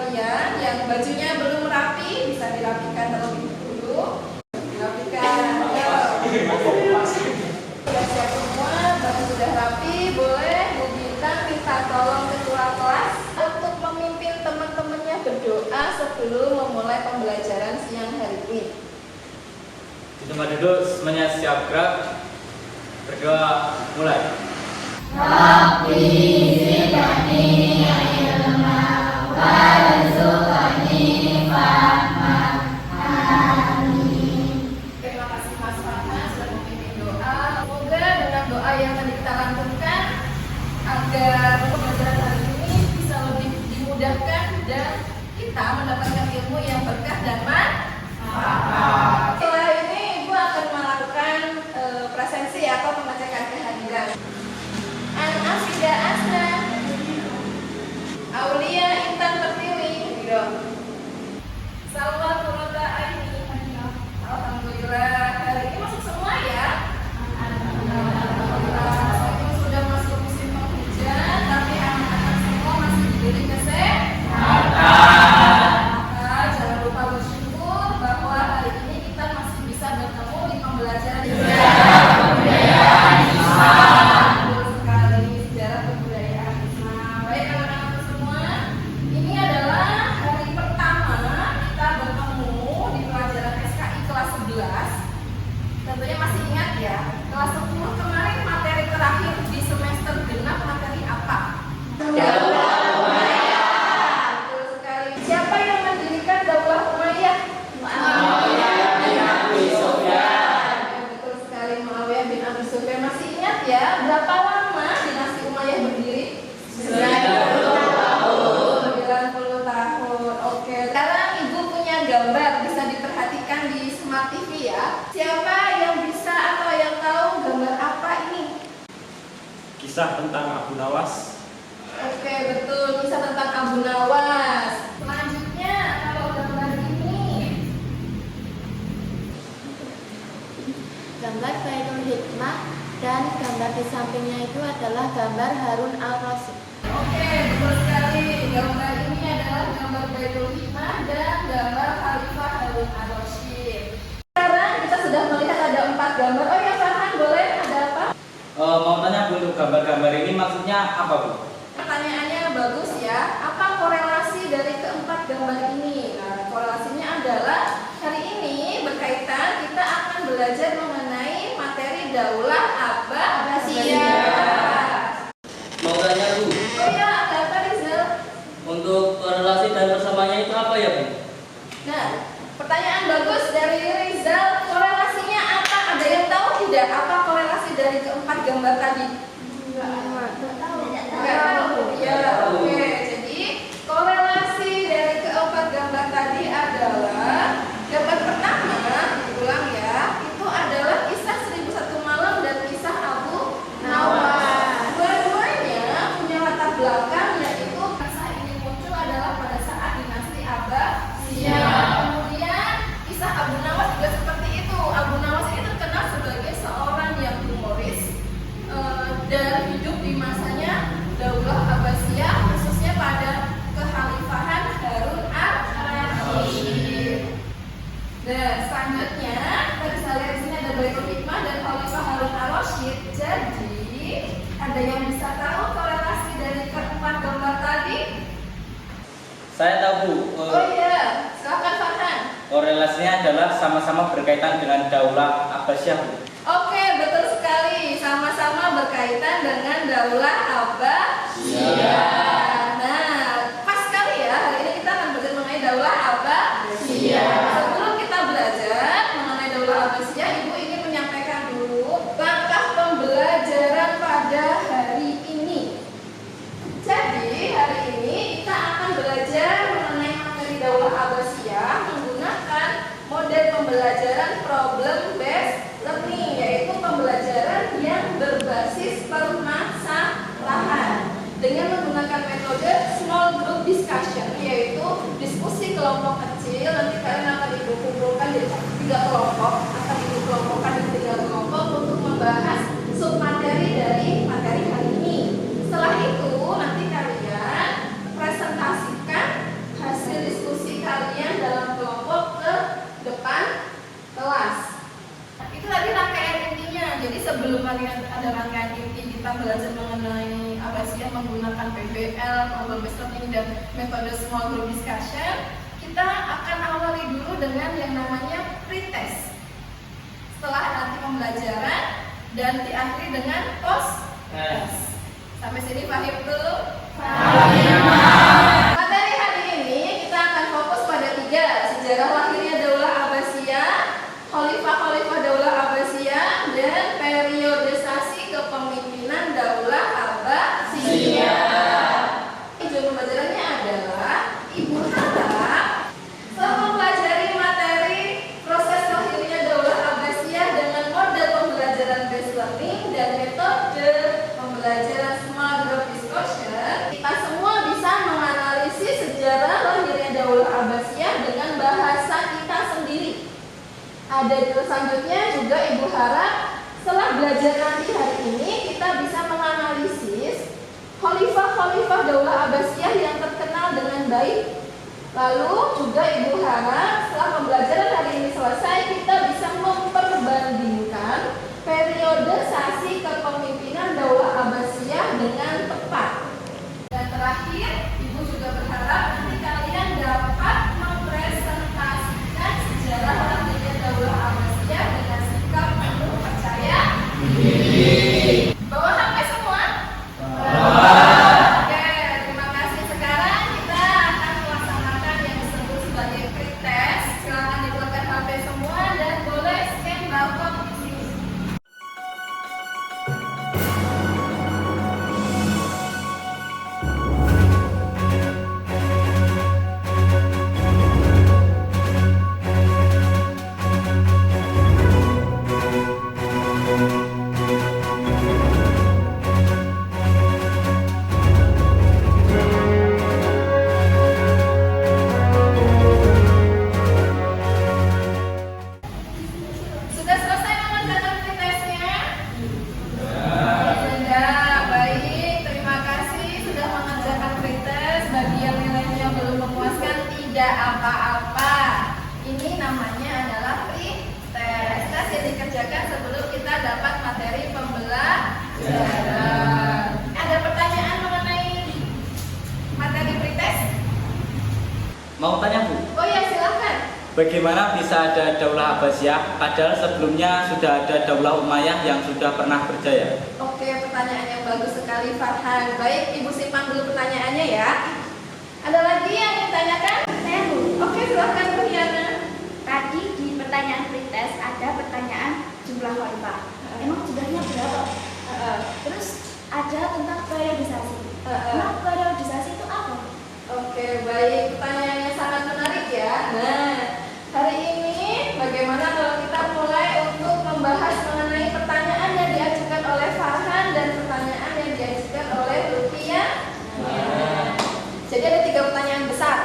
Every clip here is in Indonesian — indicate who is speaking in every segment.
Speaker 1: kalian yang bajunya belum rapi bisa dirapikan terlebih dahulu. Dirapikan. Sudah siap semua, baju sudah rapi, boleh Bu Bintang minta tolong ketua kelas untuk memimpin teman-temannya berdoa sebelum memulai pembelajaran siang hari ini.
Speaker 2: Di tempat duduk semuanya siap gerak. Berdoa mulai.
Speaker 3: Rabbi zidni ilma warzuqni fahman. Amin.
Speaker 1: Terima kasih Mas Farhan sudah memimpin doa. Semoga dengan doa yang tadi kita lantunkan agar pembelajaran hari ini bisa lebih dimudahkan dan kita mendapatkan ilmu yang berkah dan manfaat. Setelah ini Ibu akan melakukan presensi atau pengecekan kehadiran. An-Afida Asna Aulia Intan Pertiwi Salwa Turata Aini. Alhamdulillah, hari ini masuk semua ya. Meskipun sudah masuk musim penghujan, tapi anak-anak semua masih diberi kesehatan. Maka jangan lupa bersyukur bahwa hari ini kita masih bisa bertemu di pembelajaran sejarah kebudayaan Islam. Betul sekali, sejarah kebudayaan Islam. Baik anak-anak semua, ini adalah hari pertama kita bertemu di pelajaran SKI kelas 11. Tentunya masih ingat ya, kelas 10 kemarin materi terakhir di semester genap materi apa? Daulah Umayyah. Betul sekali. Siapa yang mendirikan Daulah Umayyah?
Speaker 3: Muawiyah bin Abi Sufyan.
Speaker 1: Betul sekali, Muawiyah bin Abi Sufyan. Masih ingat ya, berapa lama dinasti Umayyah berdiri?
Speaker 3: 90 tahun.
Speaker 1: 90 tahun. Oke, sekarang Ibu punya gambar bisa diperhatikan di Smart TV ya. Siapa yang bisa atau yang tahu gambar apa ini?
Speaker 2: Kisah tentang Abu Nawas.
Speaker 1: Oke, betul, kisah tentang Abu Nawas. Selanjutnya, kalau gambar ini
Speaker 4: Gambar Baitul Hikmah dan gambar di sampingnya itu adalah gambar Harun al-Rasyid.
Speaker 1: Oke, betul sekali. Gambar ini adalah gambar Baitul Hikmah dan gambar Khalifah Harun al-Rasyid. Sekarang kita sudah melihat ada 4 gambar. Oh ya, Farhan, boleh ada apa?
Speaker 2: Mau tanya Bu, untuk gambar-gambar ini maksudnya apa Bu?
Speaker 1: Pertanyaannya bagus ya. Apa korelasi dari keempat gambar ini? Nah, korelasinya adalah hari ini berkaitan kita akan belajar mengenai materi Daulah Abbasiyah.
Speaker 5: Mau tanya Bu,
Speaker 1: Oh ya, ada apa Rizal?
Speaker 5: untuk korelasi dan bersamanya itu apa ya Bu?
Speaker 1: Nah, pertanyaan bagus dari Rizal. Korelasinya apa? Ada yang tahu tidak? Apa korelasi dari keempat gambar tadi? Enggak tahu. Ya, oke. Jadi korelasi dari keempat gambar tadi adalah gambar pertama, diulang ya, itu adalah kisah 1001 malam dan kisah Abu Nawas. Dua-duanya punya latar belakang, yaitu kisah ini muncul adalah pada saat dinasti Abbasiyah. Kemudian kisah Abu Nawas juga seperti itu. Abu Nawas ini terkenal sebagai seorang yang humoris dan hidup di masanya Daulah Abbasiyah, khususnya pada kekhalifahan Harun al-Rasyid. Dan selanjutnya kita bisa lihat di sini ada Baitul Hikmah dan Khalifah Harun al-Rasyid. Jadi ada yang bisa tahu korelasi dari keempat gambar tadi?
Speaker 2: Saya tahu Bu.
Speaker 1: Oh iya, silakan Farhan.
Speaker 2: Korelasinya adalah sama-sama berkaitan dengan Daulah Abbasiyah Bu.
Speaker 1: Oke, betul sekali. Sama-sama berkaitan dengan Daulah Abbasiyah. Nah, pas sekali ya. Hari ini kita akan belajar mengenai Daulah Abbasiyah. Sebelum kita belajar mengenai Daulah Abbasiyah, Ibu ingin menyampaikan dulu langkah pembelajaran pada hari ini. Jadi, hari ini kita akan belajar mengenai materi Daulah Abbasiyah menggunakan model pembelajaran problem based learning, yaitu pembelajaran yang berbasis permasalahan dengan menggunakan metode small group discussion, yaitu diskusi kelompok kecil. Nanti kalian akan dikumpulkan jadi 3 kelompok, akan dikelompokkan di 3 kelompok untuk membahas submateri dari materi hari ini. Setelah itu nanti kalian presentasikan hasil PBL, problem brainstorming, dan metode small group discussion, kita akan awali dulu dengan yang namanya pretest. Setelah nanti pembelajaran dan diakhiri dengan post-test. Sampai sini paham tuh? Materi hari ini kita akan fokus pada 3: sejarah lahirnya Daulah Abbasiyah, khalifah-khalifah Daulah Abbasiyah, dan periodisasi kepemimpinan Daulah Abbasiyah. Tujuan pembelajarannya adalah Ibu harap setelah mempelajari materi proses lahirnya Daulah Abbasiyah dengan model pembelajaran based learning dan metode pembelajaran small group discussion, kita semua bisa menganalisis sejarah lahirnya Daulah Abbasiyah dengan bahasa kita sendiri. Ada selanjutnya juga Ibu harap setelah belajar nanti hari ini kita bisa menganalisis khalifah-khalifah Daulah Abbasiyah yang terkenal dengan baik. Lalu juga Ibu harap setelah pembelajaran hari ini selesai kita bisa memperbandingkan periodisasi kepemimpinan Daulah Abbasiyah dengan tepat. Dan terakhir, Ibu juga berharap nanti kalian dapat mempresentasikan sejarah lahirnya Daulah Abbasiyah dengan sikap penuh percaya diri. Bawa HP semua? Oke, terima kasih. Sekarang kita akan melaksanakan yang disebut sebagai pretest. Silakan dikeluarkan HP semua dan boleh scan barcode di sini. Sudah selesai mengerjakan pretestnya? Sudah, baik. Terima kasih sudah mengerjakan pretest. Bagi yang nilainya belum memuaskan, tidak apa-apa. Ini namanya adalah pretest. Tes yang dikerjakan sebelum kita dapat materi pembelajaran. Ada pertanyaan mengenai materi pretest?
Speaker 2: Mau tanya Bu,
Speaker 1: Oh ya, silakan.
Speaker 2: bagaimana bisa ada Daulah Abbasiyah padahal sebelumnya sudah ada Daulah Umayyah yang sudah pernah berjaya?
Speaker 1: Oke, pertanyaan yang bagus sekali Farhan. Baik, Ibu simpan dulu pertanyaannya ya. Ada lagi yang ditanyakan?
Speaker 3: Saya Bu,
Speaker 1: Oke, silakan Bu Yana.
Speaker 3: tadi di pertanyaan pretest ada pertanyaan jumlah khalifah. Emang jumlahnya berapa? Terus ada tentang periodisasi. Nah, periodisasi itu apa?
Speaker 1: Oke, baik. Pertanyaannya sangat menarik ya. Nah, hari ini bagaimana kalau kita mulai untuk membahas mengenai pertanyaan yang diajukan oleh Farhan dan pertanyaan yang diajukan oleh Lutfiah? Jadi ada 3 pertanyaan besar.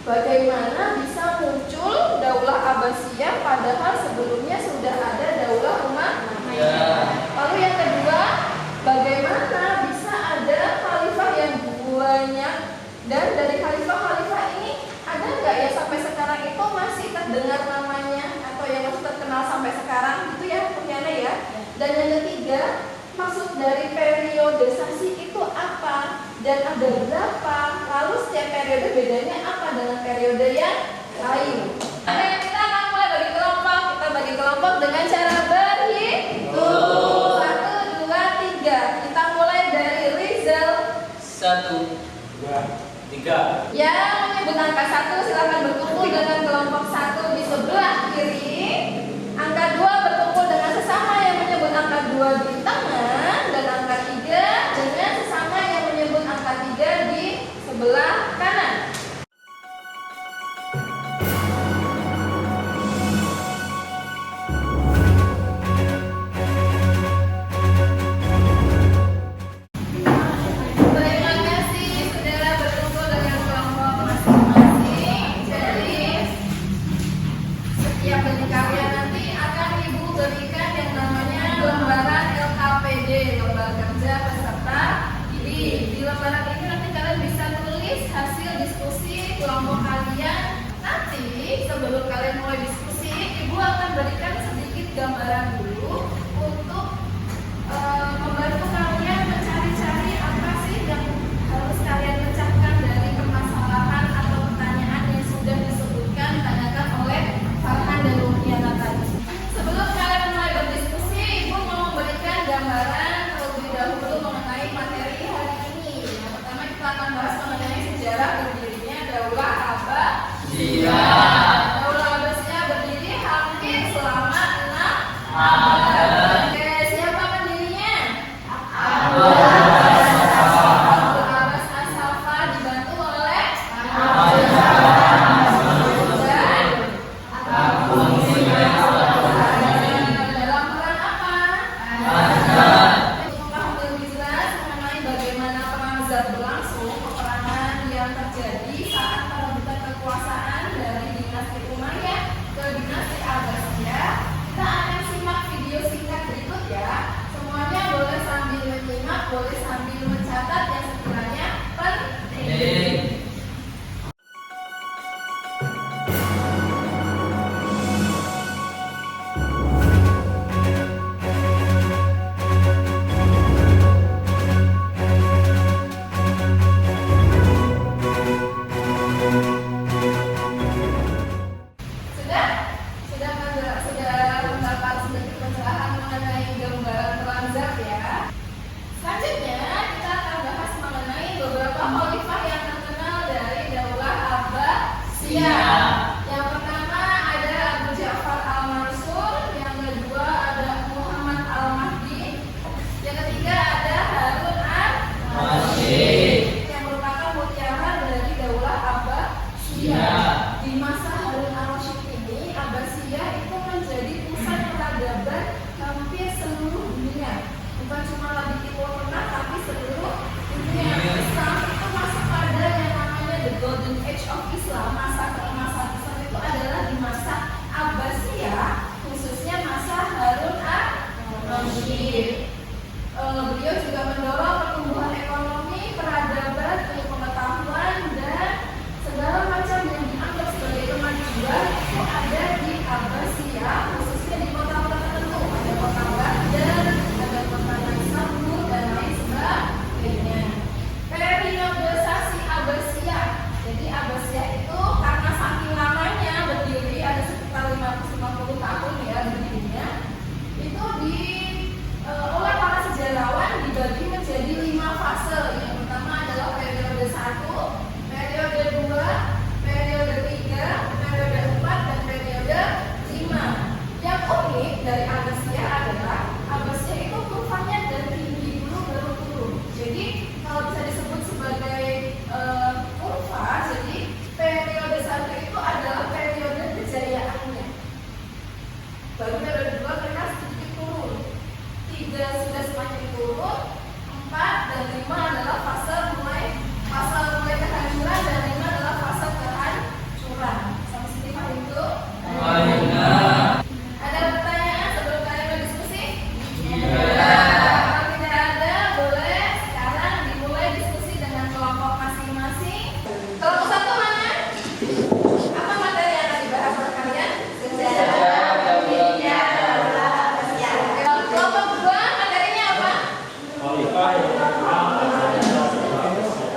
Speaker 1: Bagaimana bisa muncul Daulah Abbasiyah padahal sebelumnya sudah ada Daulah Umayyah? Lalu yang kedua, bagaimana bisa ada khalifah yang banyak dan dari khalifah-khalifah ini ada nggak ya sampai sekarang itu masih terdengar namanya atau yang masih terkenal sampai sekarang gitu ya Punyana ya? Dan yang ketiga, maksud dari periodisasi itu apa dan ada berapa? Lalu setiap periode bedanya apa dengan periode yang lain? Oke, kita akan mulai bagi kelompok. Kita bagi kelompok dengan cara berhitung. 1, 2, 3. Kita mulai dari Rizal.
Speaker 5: 1,
Speaker 2: 2, 3.
Speaker 1: Yang menyebut angka 1 silakan berkumpul dengan kelompok 1 di sebelah kiri. Angka 2 berkumpul dengan sesama yang menyebut angka 2 di tengah, dan angka 3 dengan sesama yang menyebut angka 3 di sebelah kanan. Terima kasih sudah berkumpul dengan kelompok masing-masing. Jadi setiap bagi kalian nanti akan Ibu berikan yang namanya lembaran LKPD, lembaran kerja peserta didik. Di lembaran ini nanti kalian bisa tulis hasil diskusi kelompok kalian. Nanti sebelum kalian mulai diskusi, Ibu akan berikan sedikit gambaran dulu untuk membantu kalian mencari-cari apa sih yang harus Daulah Abbasiyah. Daulah Abbasiyah berdiri hampir selama 6 abad. Oke, siapa pendirinya? Abul Abbas As-Saffah dibantu oleh dalam peran apa? Untuk memahami lebih jelas mengenai bagaimana perang Zat berlangsung, peperangan yang terjadi saat perebutan kekuasaan dari dinasti Umayyah ke dinasti Abbasiyah, kita akan simak video singkat berikut ya. Semuanya boleh sambil menyimak, boleh sambil mencatat yang sekiranya penting. Sudah mendapat sedikit pencerahan mengenai gambaran perang Zat ya. Selanjutnya kita akan bahas mengenai beberapa khalifah yang terkenal dari Daulah Abbasiyah. Yang pertama ada Abu Ja'far Al-Mansur, yang kedua ada Muhammad Al-Mahdi, yang ketiga ada Harun Ar-Rasyid yang merupakan mutiara dari Daulah Abbasiyah. Di masa Harun Ar-Rasyid ini, Abbasiyah itu menjadi pusat peradaban hampir seluruh dunia. Bukan cuma lagi Timur Tengah, tapi seluruh dunia. Islam itu masuk pada yang namanya the Golden Age of Islam. Masa keemasan Islam itu adalah di masa Abbasiyah, khususnya masa Harun Ar-Rasyid. Beliau juga mendorong pertumbuhan ekonomi, peradaban, ilmu pengetahuan, dan segala macam yang dianggap sebagai kemajuan itu ada di Abbasiyah, khususnya di kota-kota tertentu. Ada kota Baghdad, ada kota Naisabur, dan lain sebagainya. Periodisasi Abbasiyah. Jadi Abbasiyah itu karena saking lamanya berdiri, ada sekitar 50 tahun ya berdirinya, itu oleh para sejarawan dibagi menjadi 5 fase. Yang pertama adalah periode 1, periode 2, periode 3, periode 4, dan periode 5. Yang unik dari Abbasiyah adalah Abbasiyah itu kurvanya dari tinggi dulu baru turun. Jadi kalau bisa disebut sebagai kurva, jadi periode 1 itu adalah periode kejayaannya. Baru periode 2 mereka sedikit turun. 3 sudah semakin turun, 4 dan 5 adalah fase mulai kehancuran, dan 5 adalah fase kehancuran. Sampai sini paham itu? Ada pertanyaan sebelum kalian berdiskusi? Kalau tidak ada, boleh sekarang dimulai diskusi dengan kelompok masing-masing. Kelompok 1 mana? Apa materi yang akan dibahas oleh kalian? Sejarah dunia Daulah Abbasiyah. Kelompok 2 materinya apa?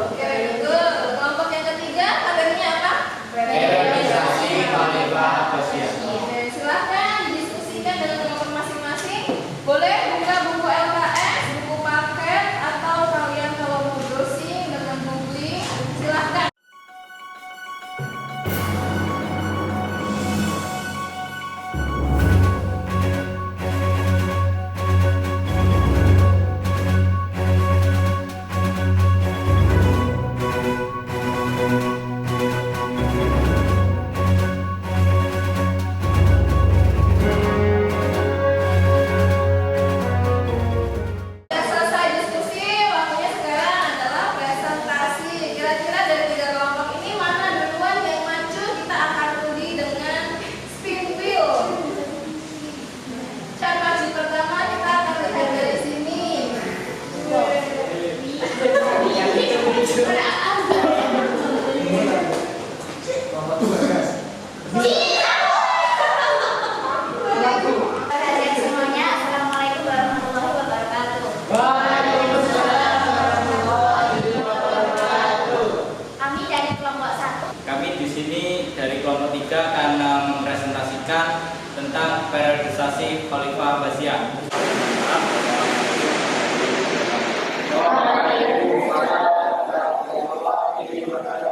Speaker 1: Oke, betul. Kelompok yang ketiga materinya apa?
Speaker 2: Periodisasi Khalifah Abbasiyah.
Speaker 1: Oke, silahkan didiskusikan dengan kelompok masing-masing. Boleh buka buku LKS, buku paket, atau kalian kalau mau browsing dengan googling, silahkan. Sudah selesai diskusi, waktunya sekarang adalah presentasi. Kira-kira dari 3 kelompok ini mana duluan yang maju? Kita akan undi dengan spin wheel. Siapa maju pertama? Kita akan lihat dari sini.
Speaker 3: Kalian semuanya, Assalamualaikum warahmatullahi wabarakatuh. Kami dari kelompok 1.
Speaker 2: Kami di sini dari kelompok 3 karena mempresentasikan tentang periodisasi Khalifah Abbasiyah.
Speaker 6: Waalaikumsalam warahmatullahi wabarakatuh.